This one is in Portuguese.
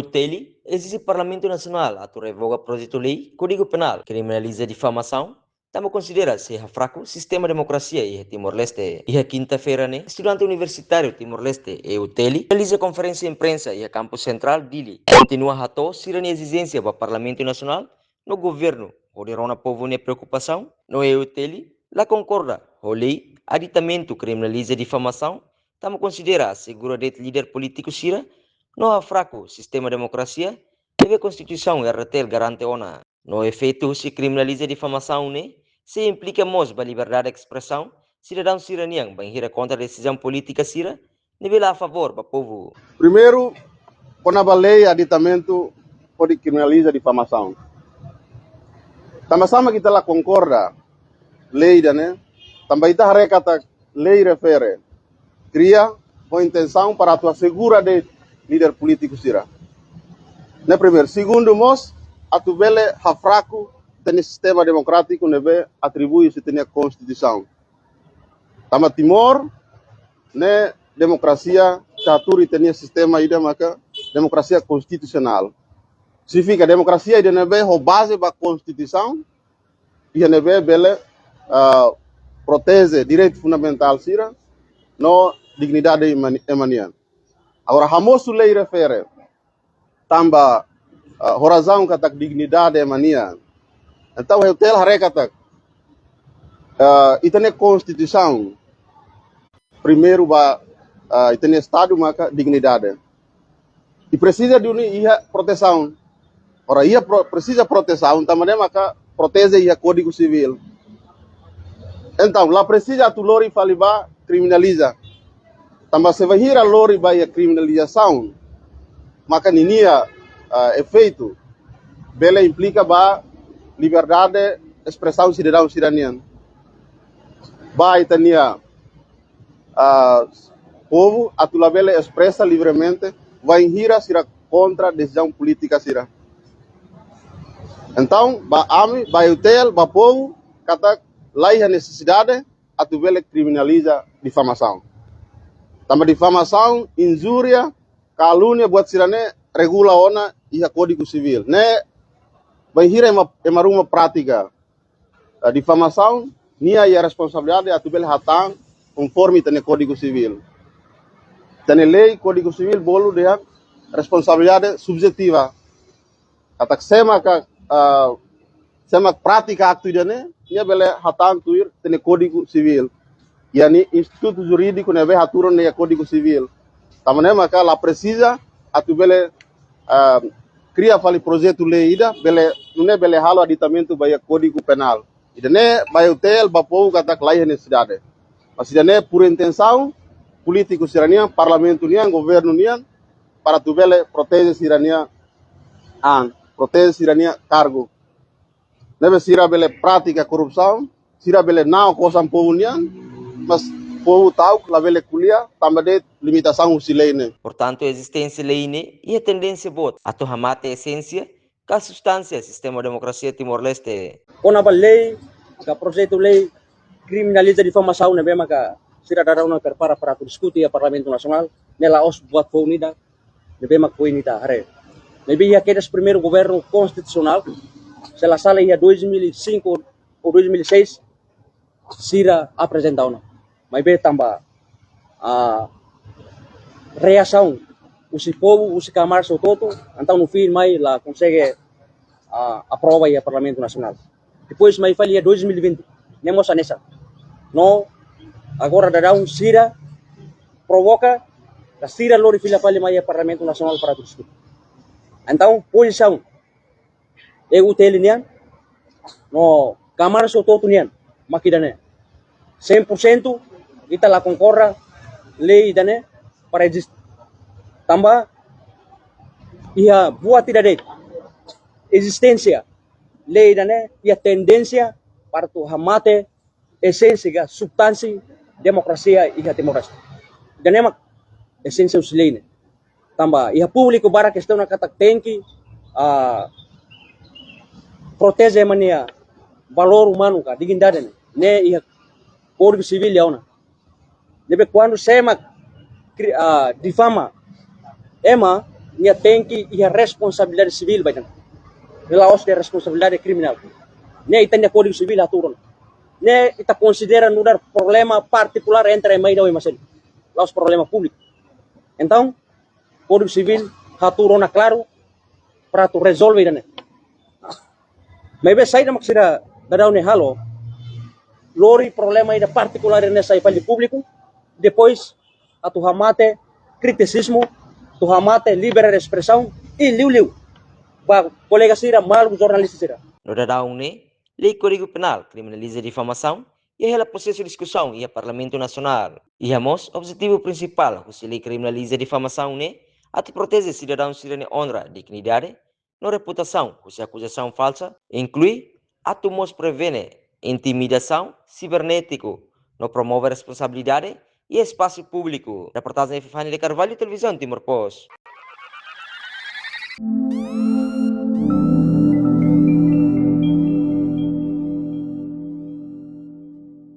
Teli exige Parlamento Nacional a revoga projeto lei Código Penal criminaliza difamação. Também considera ser fraco sistema democracia e Timor-Leste. E a quinta-feira, né, estudante universitário Timor-Leste e o Teli realiza conferência de imprensa e a campus central Dili. Continua a rato a exigência para o Parlamento Nacional no governo. Oderona povo ne preocupação no EU Teli, lá concorda o lei aditamento criminaliza difamação. Também considera segura de líder político Sira no há fraco sistema democracia, teve a Constituição e RTL garante ona. No efeito, se criminaliza difamação, né? Se implica mos a liberdade de expressão, cidadão siranian vai ir contra a decisão política sira, nível a favor do povo. Primeiro, quando a lei aditamento pode criminalizar difamação. Sama-sama kita lá concorda lei, né? Também está recata lei refere cria com intenção para atuar segura de líder político sira. Né, primeiro. Segundo, mos atubele fraco tem sistema democrático neve atribui se tem a constituição. Tama Timor, né, democracia taturi tem sistema ida maka democracia constitucional. Significa democracia ida neve ho base ba constituição e neve bele protege direito fundamental sira no dignidade emanian. Agora hamosu lei refere tamba horazão katak dignidade emanian. Então eu tel harekatak itane constituição primeiro ba itane estado maka dignidade. E precisa de uma proteção. Ora ia precisa proteção, também maka protege ia código civil. Então lá precisa tu lori faliba criminaliza. Também se vai ir a lori ba a criminalização, maka ninia efeito bela implica ba liberdade expressão cidadão cidadanian. Ba itania povo atula bela expressa livremente vai ir a sira contra decisão política sira. Então ba ami ba hotel ba povo kata lai a necessidade atu bela criminaliza difamação. Também difamação, injúria, calúnia buat sirane regula ona ia código civil. Né vai ir uma ruma prática. A difamação nia a responsabilidade atu bela hatang conforme tem código civil. Tem lei código civil bolu dia responsabilidade subjetiva. Atak sema prática aktu jane ia bela hatang tuir tem código civil. Yani instituto jurídico neve haturon ne código civil. Tamane maka la precisa atu bele cria fali projeto lei ida bele nune bele halo aditamento baya código penal. Ida ne baya hotel bapou kata lai necessidade. Mas ida ne por intenção político sirania, parlamento nian, governo nian para tu bele protege sirania protege sirania cargo. Neve sira bele prática corrupção, sira bele não cosan povo nian, mas povo tahu la bele kuliah tambah de limitação usileine. Portanto, a existência leine e a tendência bot atau hamate essência ka substância sistema democracia Timor-Leste. Ona ba lei, ka projeto lei criminaliza difamação nebe maka cidadão na prepara para discutir a Parlamento Nacional nela os buat unida nebe mak poinita hare. Nebe ia queres primeiro governo constitucional se la sala ia 2005 ou 2006 sira apresenta ona. Mas be tambah reação usi povo usi Câmara todo então no fim mai lá consegue aprova o Parlamento Nacional. Depois mai falia 2020 nemos nessa no agora dará sira provoca a sira lori fila fali mai Parlamento Nacional para discutir. Então posição eu telinian no Câmara todo nian makidane 100% kita la concorra lei dane para exist. Tambah ia buat tidak de existência lei dane ia tendência para tu hamate essência substância democracia ia Timor-Leste. Dane mak essência usileine. Tambah ia público bara questão na kata tenki protege mania valor humano ka dignidade ne ia código civil yauna. Debe quando sema difama ema nia tem que ir a responsabilidade civil vai dan relaos de responsabilidade criminal ne itanya código civil aturan ne ita considera no dar problema particular entre a meida e masel laos problema público então código civil aturan claro para tu resolver dan mas be sai da maksira da ne halo lori problema ida particular nessa ipali público depois a tu hamate criticismo tu hamate libera expressão e liu ba colega sira mal jornalista sira No dadão, né? Lei Código Penal criminaliza difamação e é o processo de discussão e a Parlamento Nacional. E o objetivo principal que a lei criminaliza difamação, né? A te proteger cidadãos de honra, dignidade, na reputação, com acusação falsa, inclui a tu prevene intimidação cibernético, não promove responsabilidade e espaço público. Reportagem de Fanny de Carvalho, Televisão Timor Post.